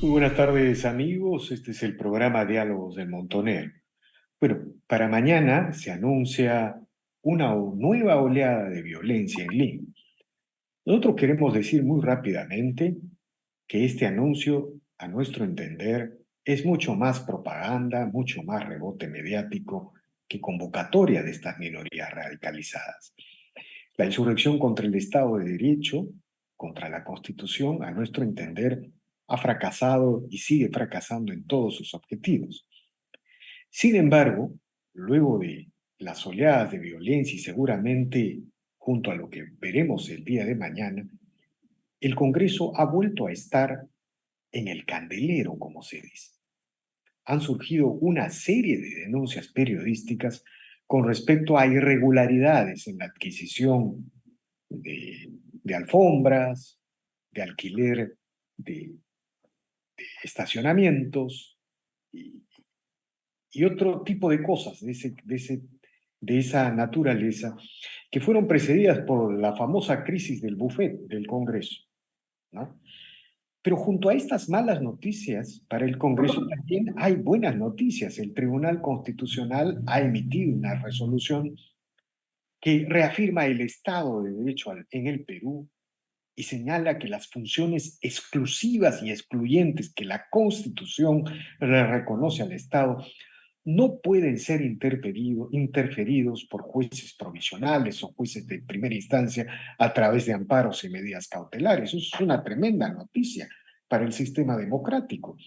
Muy buenas tardes, amigos. Este es el programa Diálogos del Montonero. Bueno, para mañana se anuncia una nueva oleada de violencia en Lima. Nosotros queremos decir muy rápidamente que este anuncio, a nuestro entender, es mucho más propaganda, mucho más rebote mediático que convocatoria de estas minorías radicalizadas. La insurrección contra el Estado de Derecho, contra la Constitución, a nuestro entender, ha fracasado y sigue fracasando en todos sus objetivos. Sin embargo, luego de las oleadas de violencia y seguramente junto a lo que veremos el día de mañana, el Congreso ha vuelto a estar en el candelero, como se dice. Han surgido una serie de denuncias periodísticas con respecto a irregularidades en la adquisición de alfombras, de alquiler de estacionamientos y, y otro tipo de cosas de esa naturaleza que fueron precedidas por la famosa crisis del buffet del Congreso, ¿no? Pero junto a estas malas noticias para el Congreso también hay buenas noticias. El Tribunal Constitucional ha emitido una resolución que reafirma el Estado de Derecho en el Perú y señala que las funciones exclusivas y excluyentes que la Constitución le reconoce al Estado no pueden ser interferidos por jueces provisionales o jueces de primera instancia a través de amparos y medidas cautelares. Eso es una tremenda noticia para el sistema democrático,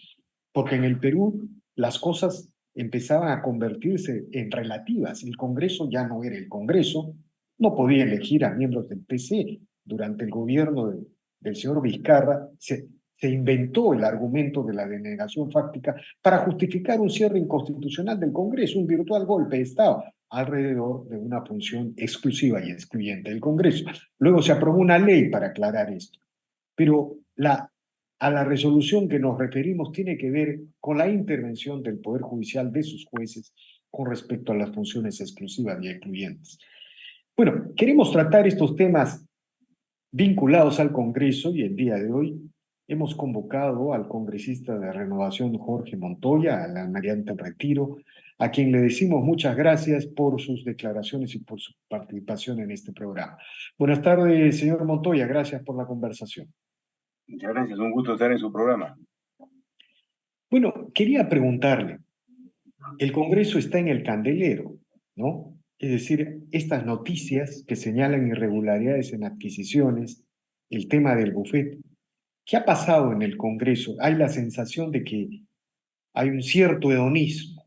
porque en el Perú las cosas empezaban a convertirse en relativas. El Congreso ya no era el Congreso, no podía elegir a miembros del PC. Durante el gobierno del señor Vizcarra se inventó el argumento de la denegación fáctica para justificar un cierre inconstitucional del Congreso, un virtual golpe de Estado alrededor de una función exclusiva y excluyente del Congreso. Luego se aprobó una ley para aclarar esto, pero a la resolución que nos referimos tiene que ver con la intervención del Poder Judicial de sus jueces con respecto a las funciones exclusivas y excluyentes. Bueno, queremos tratar estos temas vinculados al Congreso y el día de hoy hemos convocado al congresista de Renovación Jorge Montoya, al almirante en retiro, a quien le decimos muchas gracias por sus declaraciones y por su participación en este programa. Buenas tardes, señor Montoya, gracias por la conversación. Muchas gracias, un gusto estar en su programa. Bueno, quería preguntarle, el Congreso está en el candelero, ¿no? Es decir, estas noticias que señalan irregularidades en adquisiciones, el tema del bufete. ¿Qué ha pasado en el Congreso? Hay la sensación de que hay un cierto hedonismo,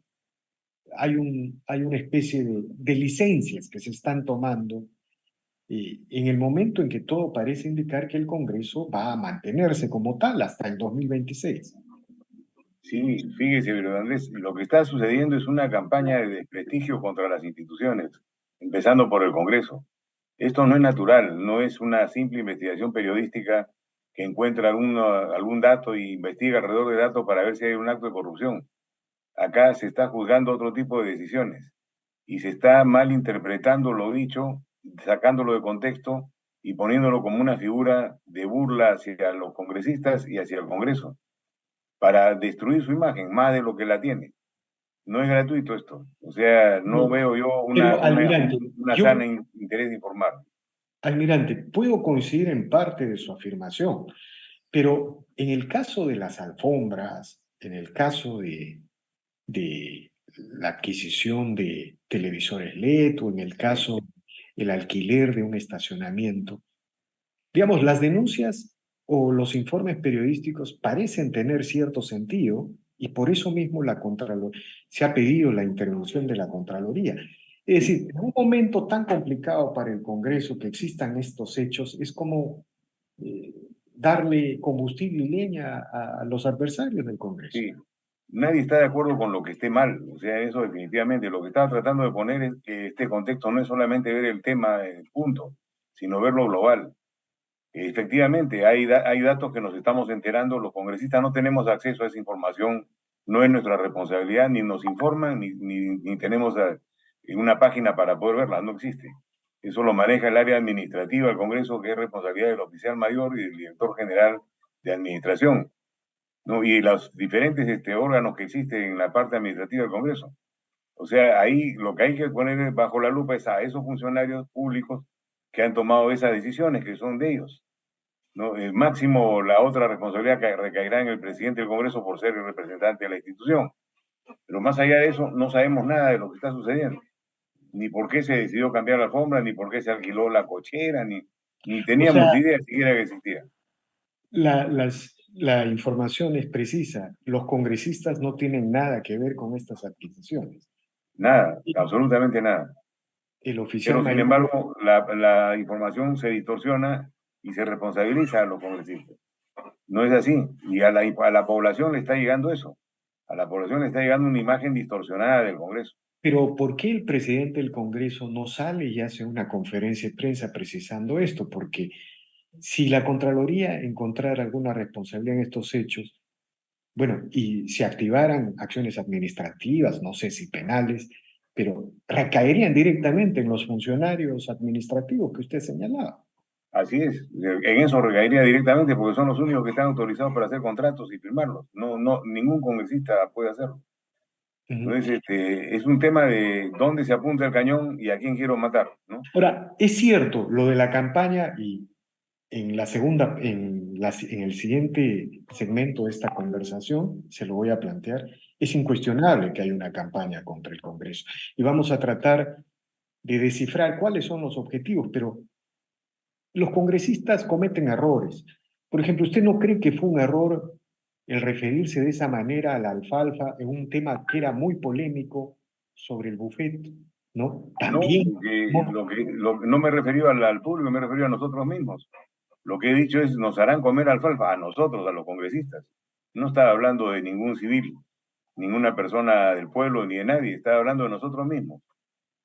hay una especie de licencias que se están tomando en el momento en que todo parece indicar que el Congreso va a mantenerse como tal hasta el 2026. Sí, fíjese, pero Andrés, lo que está sucediendo es una campaña de desprestigio contra las instituciones, empezando por el Congreso. Esto no es natural, no es una simple investigación periodística que encuentra algún dato e investiga alrededor de datos para ver si hay un acto de corrupción. Acá se está juzgando otro tipo de decisiones y se está mal interpretando lo dicho, sacándolo de contexto y poniéndolo como una figura de burla hacia los congresistas y hacia el Congreso, para destruir su imagen más de lo que la tiene. No es gratuito esto. O sea, no No, veo yo pero, almirante, una sana interés de informar. almirante, puedo coincidir en parte de su afirmación, pero en el caso de las alfombras, en el caso de la adquisición de televisores LED o en el caso del alquiler de un estacionamiento, digamos, las denuncias o los informes periodísticos parecen tener cierto sentido y por eso mismo se ha pedido la intervención de la Contraloría. Es decir, en un momento tan complicado para el Congreso que existan estos hechos, es como eh, darle combustible y leña a los adversarios del Congreso. Sí, nadie está de acuerdo con lo que esté mal. O sea, eso definitivamente. Lo que estaba tratando de poner es que este contexto no es solamente ver el tema en punto, sino verlo global. Efectivamente, hay datos que nos estamos enterando, los congresistas no tenemos acceso a esa información, no es nuestra responsabilidad, ni nos informan, ni tenemos una página para poder verla, no existe. Eso lo maneja el área administrativa del Congreso, que es responsabilidad del oficial mayor y del director general de administración. ¿no? Y los diferentes órganos que existen en la parte administrativa del Congreso. O sea, ahí lo que hay que poner bajo la lupa es a esos funcionarios públicos que han tomado esas decisiones, que son de ellos, ¿no? Máximo, la otra responsabilidad que recaerá en el presidente del Congreso por ser el representante de la institución. Pero más allá de eso, no sabemos nada de lo que está sucediendo. Ni por qué se decidió cambiar la alfombra, ni por qué se alquiló la cochera, ni O teníamos sea, idea siquiera que existía. la información es precisa. Los congresistas no tienen nada que ver con estas adquisiciones. Nada, absolutamente nada. El oficial Pero sin mayor, embargo, la información se distorsiona y se responsabiliza a los congresistas. No es así. Y a la población le está llegando eso. A la población le está llegando una imagen distorsionada del Congreso. pero ¿por qué el presidente del Congreso no sale y hace una conferencia de prensa precisando esto? Porque si la Contraloría encontrara alguna responsabilidad en estos hechos, bueno, y se activaran acciones administrativas, no sé si penales, pero recaerían directamente en los funcionarios administrativos que usted señalaba. Así es. En eso recaería directamente porque son los únicos que están autorizados para hacer contratos y firmarlos. Ningún congresista puede hacerlo. Ujú. Entonces, es un tema de dónde se apunta el cañón y a quién quiero matar, ¿no? Ahora, es cierto lo de la campaña y en el siguiente segmento de esta conversación se lo voy a plantear. Es incuestionable que hay una campaña contra el Congreso y vamos a tratar de descifrar cuáles son los objetivos, pero los congresistas cometen errores. Por ejemplo, ¿usted no cree que fue un error el referirse de esa manera a la alfalfa en un tema que era muy polémico sobre el buffet, ¿no? No, También, porque no, no me refiero al público, me refiero a nosotros mismos. Lo que he dicho es, nos harán comer alfalfa a nosotros, a los congresistas. No estaba hablando de ningún civil, ninguna persona del pueblo, ni de nadie, estaba hablando de nosotros mismos.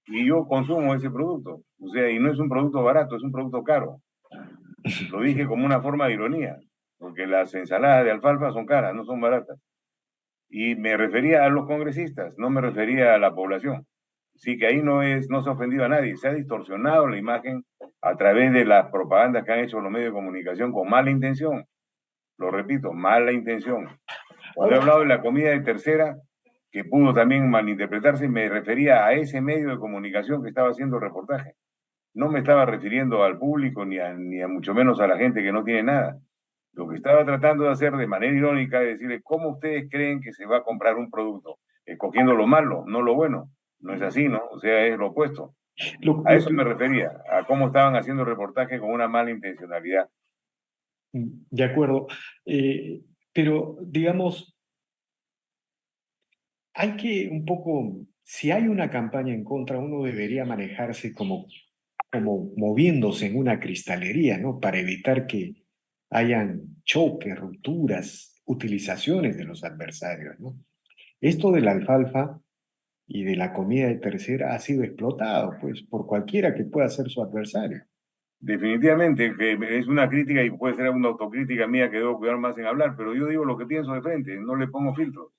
Y yo consumo ese producto, o sea, y no es un producto barato, es un producto caro. Lo dije como una forma de ironía, porque las ensaladas de alfalfa son caras, no son baratas. Y me refería a los congresistas, no me refería a la población. Sí que ahí no se ha ofendido a nadie, se ha distorsionado la imagen a través de las propagandas que han hecho los medios de comunicación con mala intención. Lo repito, mala intención. Cuando he ahora, hablado de la comida de tercera, que pudo también malinterpretarse, me refería a ese medio de comunicación que estaba haciendo el reportaje. No me estaba refiriendo al público ni a mucho menos a la gente que no tiene nada. Lo que estaba tratando de hacer de manera irónica es decirle, ¿cómo ustedes creen que se va a comprar un producto? Escogiendo lo malo, no lo bueno. No es así, ¿no? O sea, es lo opuesto. A lo eso que, me refería, a cómo estaban haciendo el reportaje con una mala intencionalidad. de acuerdo, eh, pero digamos, hay que un poco, si hay una campaña en contra, uno debería manejarse como moviéndose en una cristalería, ¿no? Para evitar que hayan choques, rupturas, utilizaciones de los adversarios, ¿no? Esto de la alfalfa y de la comida de tercera ha sido explotado, pues, por cualquiera que pueda ser su adversario. Definitivamente que es una crítica y puede ser una autocrítica mía que debo cuidar más en hablar, pero yo digo lo que pienso de frente, no le pongo filtros,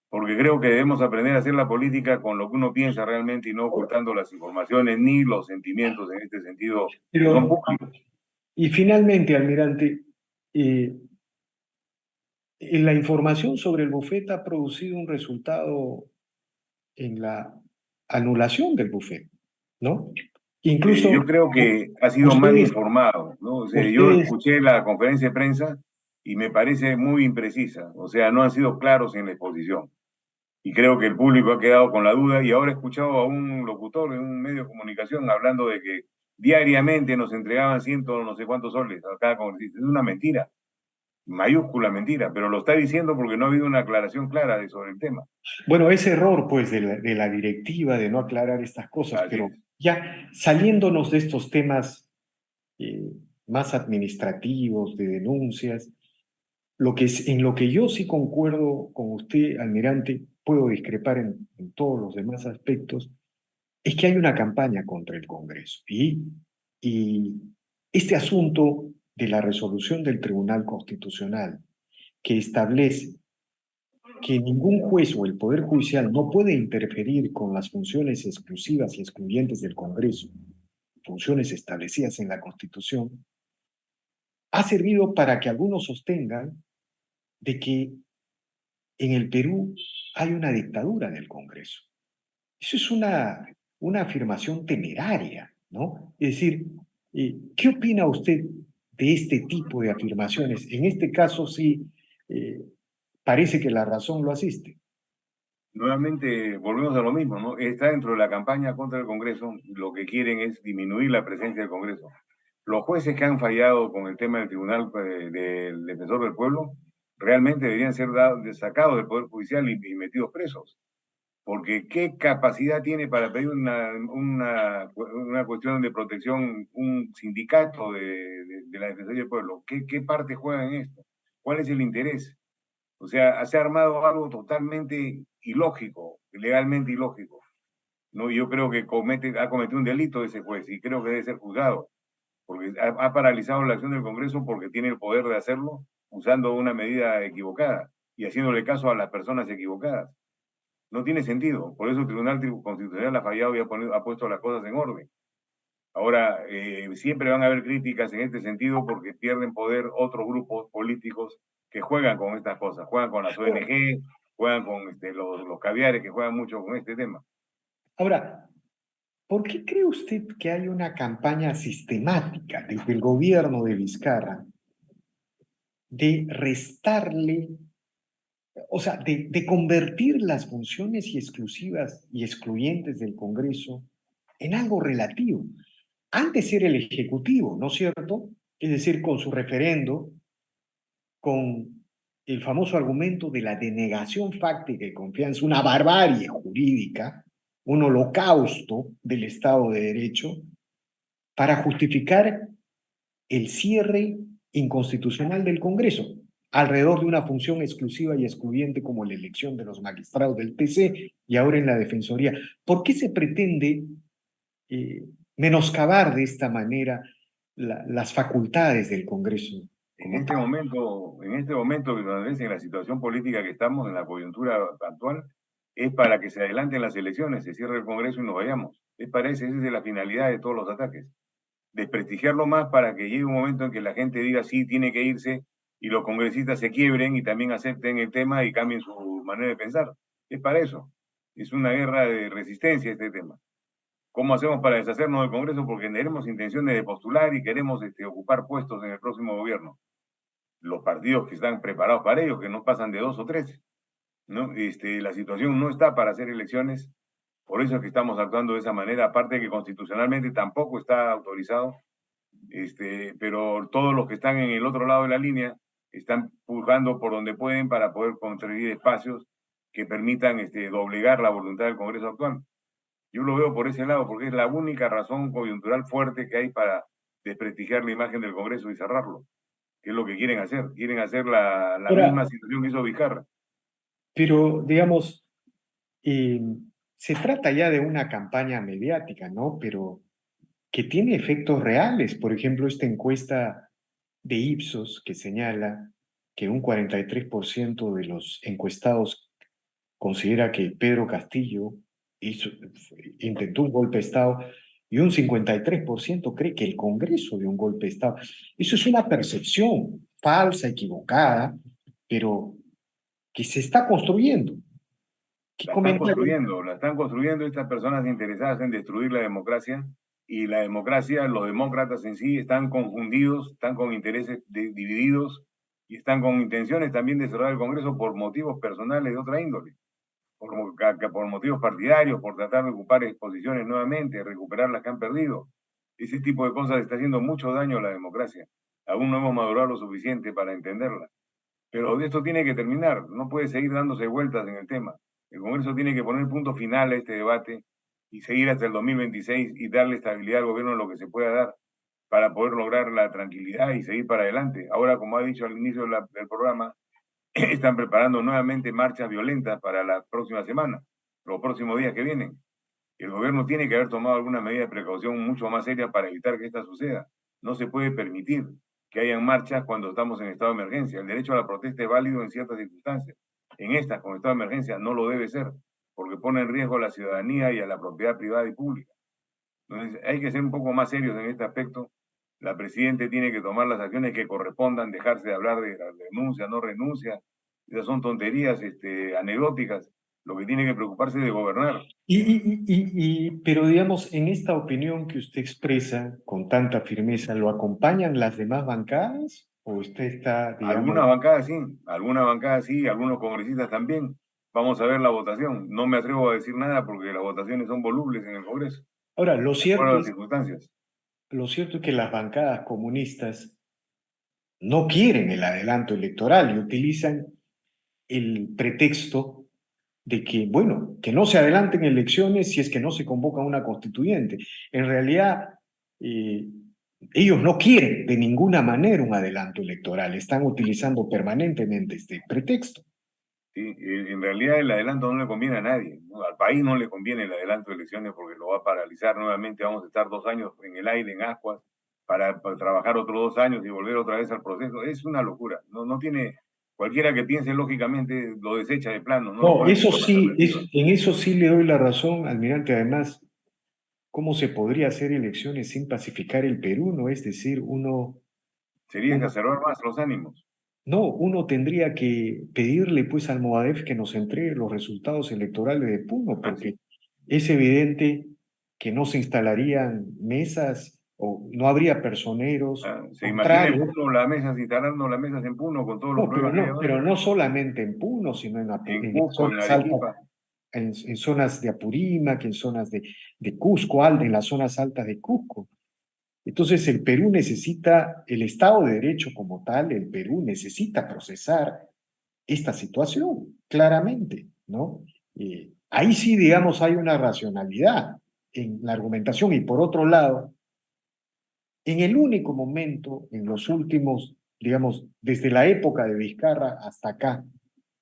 porque creo que debemos aprender a hacer la política con lo que uno piensa realmente y no ocultando las informaciones ni los sentimientos en este sentido que son Pero, públicos. y finalmente, almirante, eh, la información sobre el buffet ha producido un resultado en la anulación del buffet, ¿no? Yo Incluso creo que ha sido mal ustedes, informado, ¿no? O sea, yo ustedes, escuché la conferencia de prensa y me parece muy imprecisa, o sea, no han sido claros en la exposición. Y creo que el público ha quedado con la duda y ahora he escuchado a un locutor en un medio de comunicación hablando de que diariamente nos entregaban ciento no sé cuántos soles a cada congresista. Es una mentira, mayúscula mentira, pero lo está diciendo porque no ha habido una aclaración clara sobre el tema. bueno, ese error pues de la directiva de no aclarar estas cosas, Así pero es. ya saliéndonos de estos temas eh, más administrativos, de denuncias, en lo que yo sí concuerdo con usted, almirante, puedo discrepar en todos los demás aspectos, es que hay una campaña contra el Congreso. Y este asunto de la resolución del Tribunal Constitucional que establece que ningún juez o el Poder Judicial no puede interferir con las funciones exclusivas y excluyentes del Congreso, funciones establecidas en la Constitución, ha servido para que algunos sostengan de que en el Perú hay una dictadura del Congreso. Eso es una afirmación temeraria, ¿no? Es decir, ¿qué opina usted de este tipo de afirmaciones? En este caso sí eh, parece que la razón lo asiste. Nuevamente volvemos a lo mismo, ¿no? Está dentro de la campaña contra el Congreso, lo que quieren es disminuir la presencia del Congreso. Los jueces que han fallado con el tema del Tribunal del Defensor del Pueblo realmente deberían ser sacados del Poder Judicial y metidos presos. Porque ¿qué capacidad tiene para pedir una cuestión de protección un sindicato de la Defensoría del Pueblo? ¿Qué parte juega en esto? ¿Cuál es el interés? O sea, se ha armado algo totalmente ilógico, legalmente ilógico. ¿No? Yo creo que ha cometido un delito ese juez y creo que debe ser juzgado, porque ha paralizado la acción del Congreso porque tiene el poder de hacerlo usando una medida equivocada y haciéndole caso a las personas equivocadas. No tiene sentido. Por eso el Tribunal Constitucional ha fallado y ha puesto las cosas en orden. Ahora, siempre van a haber críticas en este sentido porque pierden poder otros grupos políticos que juegan con estas cosas, juegan con las ONG, juegan con los caviares que juegan mucho con este tema. Ahora, ¿por qué cree usted que hay una campaña sistemática desde el gobierno de Vizcarra de restarle, o sea, de convertir las funciones y exclusivas y excluyentes del Congreso en algo relativo? Antes era el Ejecutivo, ¿no es cierto? Es decir, con su referendo, con el famoso argumento de la denegación fáctica y confianza, una barbarie jurídica, un holocausto del Estado de Derecho, para justificar el cierre inconstitucional del Congreso, alrededor de una función exclusiva y excluyente como la elección de los magistrados del TC y ahora en la Defensoría. ¿Por qué se pretende eh, menoscabar de esta manera las facultades del Congreso En como este tal? momento, en la situación política que estamos, en la coyuntura actual, es para que se adelanten las elecciones, se cierre el Congreso y nos vayamos. Esa es la finalidad de todos los ataques. Desprestigiarlo más para que llegue un momento en que la gente diga sí, tiene que irse y los congresistas se quiebren y también acepten el tema y cambien su manera de pensar. Es para eso. Es una guerra de resistencia este tema. ¿Cómo hacemos para deshacernos del Congreso? Porque tenemos intenciones de postular y queremos ocupar puestos en el próximo gobierno. Los partidos que están preparados para ello, que no pasan de 2 o 3, ¿no? La situación no está para hacer elecciones, por eso es que estamos actuando de esa manera, aparte de que constitucionalmente tampoco está autorizado, pero todos los que están en el otro lado de la línea están pujando por donde pueden para poder construir espacios que permitan doblegar la voluntad del Congreso actual. Yo lo veo por ese lado, porque es la única razón coyuntural fuerte que hay para desprestigiar la imagen del Congreso y cerrarlo, que es lo que quieren hacer. Quieren hacer la misma Ahora, situación que hizo Vizcarra. pero digamos, eh, se trata ya de una campaña mediática, ¿no? Pero que tiene efectos reales. Por ejemplo, esta encuesta de Ipsos que señala que un 43% de los encuestados considera que Pedro Castillo intentó un golpe de Estado y un 53% cree que el Congreso dio un golpe de Estado. Eso es una percepción falsa, equivocada, pero que se está construyendo. ¿Qué comentario? La están construyendo estas personas interesadas en destruir la democracia y la democracia, los demócratas en sí están confundidos, están con intereses divididos y están con intenciones también de cerrar el Congreso por motivos personales de otra índole, por motivos partidarios, por tratar de ocupar exposiciones nuevamente, recuperar las que han perdido. Ese tipo de cosas está haciendo mucho daño a la democracia. Aún no hemos madurado lo suficiente para entenderla. Pero esto tiene que terminar, no puede seguir dándose vueltas en el tema. El Congreso tiene que poner punto final a este debate y seguir hasta el 2026 y darle estabilidad al gobierno en lo que se pueda dar para poder lograr la tranquilidad y seguir para adelante. Ahora, como ha dicho al inicio del programa, están preparando nuevamente marchas violentas para la próxima semana, los próximos días que vienen. El gobierno tiene que haber tomado alguna medida de precaución mucho más seria para evitar que esta suceda. No se puede permitir que hayan marchas cuando estamos en estado de emergencia. El derecho a la protesta es válido en ciertas circunstancias. En estas, con estado de emergencia, no lo debe ser, porque pone en riesgo a la ciudadanía y a la propiedad privada y pública. Entonces, hay que ser un poco más serios en este aspecto. La presidenta tiene que tomar las acciones que correspondan, dejarse de hablar de la renuncia, no renuncia, Esas son tonterías anecdóticas. Lo que tiene que preocuparse es de gobernar. Pero digamos, en esta opinión que usted expresa con tanta firmeza, ¿lo acompañan las demás bancadas? ¿O usted está, digamos, Algunas bancadas sí, algunos congresistas también. Vamos a ver la votación. No me atrevo a decir nada porque las votaciones son volubles en el Congreso, ahora, de acuerdo a las circunstancias. lo cierto es que las bancadas comunistas no quieren el adelanto electoral y utilizan el pretexto de que, bueno, que no se adelanten elecciones si es que no se convoca una constituyente. En realidad, eh, ellos no quieren de ninguna manera un adelanto electoral, están utilizando permanentemente este pretexto. Sí, en realidad el adelanto no le conviene a nadie, ¿no? Al país no le conviene el adelanto de elecciones porque lo va a paralizar nuevamente. Vamos a estar 2 años en el aire, en ascuas, para trabajar otros 2 años y volver otra vez al proceso. Es una locura. No, no tiene, cualquiera que piense lógicamente lo desecha de plano, no lo No, pone eso como sí, alternativa. en eso sí le doy la razón, almirante. Además, ¿cómo se podría hacer elecciones sin pacificar el Perú? ¿No? Es decir, Sería uno exacerbar más los ánimos. no, uno tendría que pedirle pues al Movadef que nos entregue los resultados electorales de Puno, Así. porque es evidente que no se instalarían mesas o no habría personeros Se imagina en contrarios. Puno las mesas, instalando las mesas en Puno con todos los No, problemas que hay ahora. pero no solamente en Puno, sino En en Cusco, en zonas altas, Arequipa. en zonas de Apurímac, en zonas de Cusco, en las zonas altas de Cusco. Entonces, el Perú necesita, el Estado de Derecho como tal, el Perú necesita procesar esta situación, claramente, ¿no? Ahí sí, digamos, hay una racionalidad en la argumentación y por otro lado, en el único momento, en los últimos, digamos, desde la época de Vizcarra hasta acá,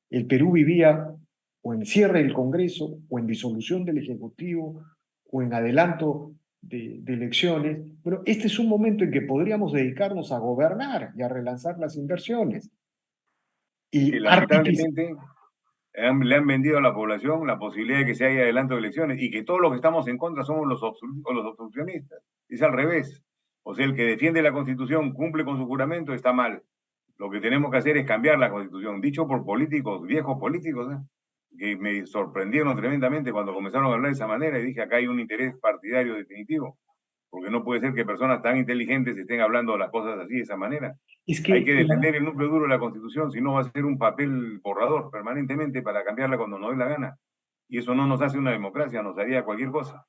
el Perú vivía o en cierre del Congreso, o en disolución del Ejecutivo, o en adelanto de elecciones. Pero este es un momento en que podríamos dedicarnos a gobernar y a relanzar las inversiones. Que Y lamentablemente le han vendido a la población la posibilidad de que se haya adelanto de elecciones y que todos los que estamos en contra somos los obstruccionistas. Es al revés. O sea, el que defiende la Constitución, cumple con su juramento, está mal. Lo que tenemos que hacer es cambiar la Constitución, dicho por políticos, viejos políticos, que me sorprendieron tremendamente cuando comenzaron a hablar de esa manera y dije, acá hay un interés partidario definitivo, porque no puede ser que personas tan inteligentes estén hablando las cosas así, de esa manera. es Hay que que defender el núcleo duro de la Constitución, si no va a ser un papel borrador permanentemente para cambiarla cuando nos dé la gana. Y eso no nos hace una democracia, nos haría cualquier cosa.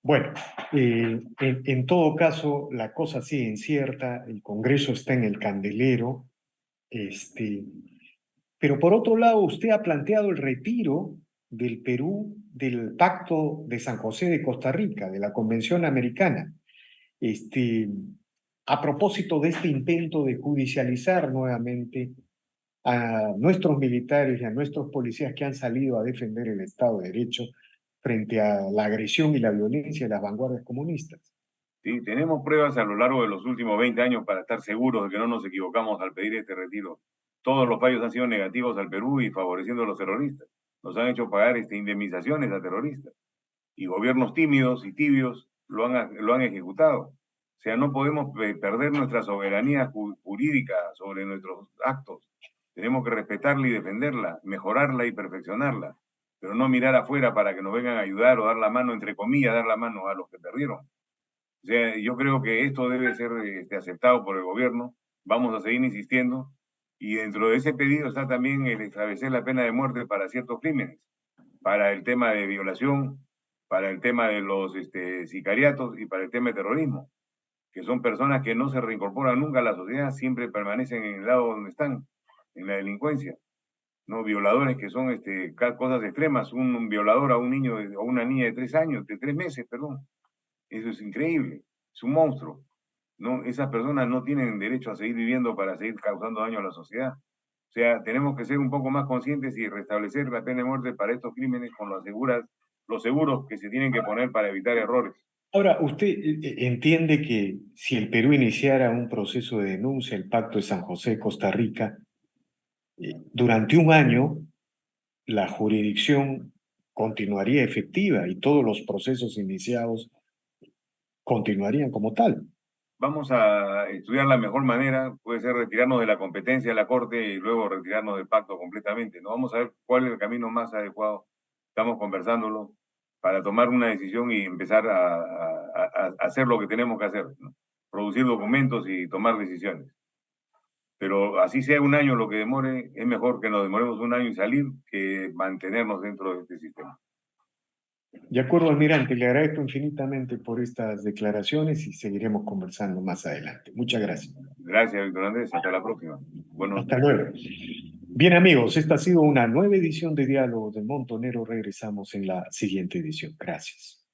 bueno, en todo caso, la cosa sigue incierta, el Congreso está en el candelero, este, pero por otro lado, usted ha planteado el retiro del Perú del Pacto de San José de Costa Rica, de la Convención Americana, este, a propósito de este intento de judicializar nuevamente a nuestros militares y a nuestros policías que han salido a defender el Estado de Derecho frente a la agresión y la violencia de las vanguardias comunistas. ¿Sí? Tenemos pruebas a lo largo de los últimos 20 años para estar seguros de que no nos equivocamos al pedir este retiro. Todos los fallos han sido negativos al Perú y favoreciendo a los terroristas. Nos han hecho pagar indemnizaciones a terroristas. Y gobiernos tímidos y tibios lo han ejecutado. O sea, no podemos perder nuestra soberanía jurídica sobre nuestros actos. Tenemos que respetarla y defenderla, mejorarla y perfeccionarla, pero no mirar afuera para que nos vengan a ayudar o dar la mano, entre comillas, dar la mano a los que perdieron. O sea, yo creo que esto debe ser aceptado por el gobierno. Vamos a seguir insistiendo. Y dentro de ese pedido está también el establecer la pena de muerte para ciertos crímenes, para el tema de violación, para el tema de los sicariatos y para el tema de terrorismo, que son personas que no se reincorporan nunca a la sociedad, siempre permanecen en el lado donde están, en la delincuencia. ¿No? Violadores que son cosas extremas, un violador a un niño o una niña de 3 años, de 3 meses, perdón. Eso es increíble, es un monstruo. ¿No? Esas personas no tienen derecho a seguir viviendo para seguir causando daño a la sociedad. O sea, tenemos que ser un poco más conscientes y restablecer la pena de muerte para estos crímenes con los seguros que se tienen que poner para evitar errores. Ahora, ¿usted entiende que si el Perú iniciara un proceso de denuncia, el Pacto de San José de Costa Rica, durante un año la jurisdicción continuaría efectiva y todos los procesos iniciados continuarían como tal? Vamos a estudiar la mejor manera, puede ser retirarnos de la competencia de la Corte y luego retirarnos del pacto completamente. ¿No? Vamos a ver cuál es el camino más adecuado. Estamos conversándolo para tomar una decisión y empezar a hacer lo que tenemos que hacer, ¿no? Producir documentos y tomar decisiones. Pero así sea un año lo que demore, es mejor que nos demoremos un año y salir que mantenernos dentro de este sistema. De acuerdo, almirante, le agradezco infinitamente por estas declaraciones y seguiremos conversando más adelante. Muchas gracias. Gracias, Víctor Andrés. Hasta la próxima. Hasta luego. Bien, amigos, esta ha sido una nueva edición de Diálogos del Montonero. Regresamos en la siguiente edición. Gracias.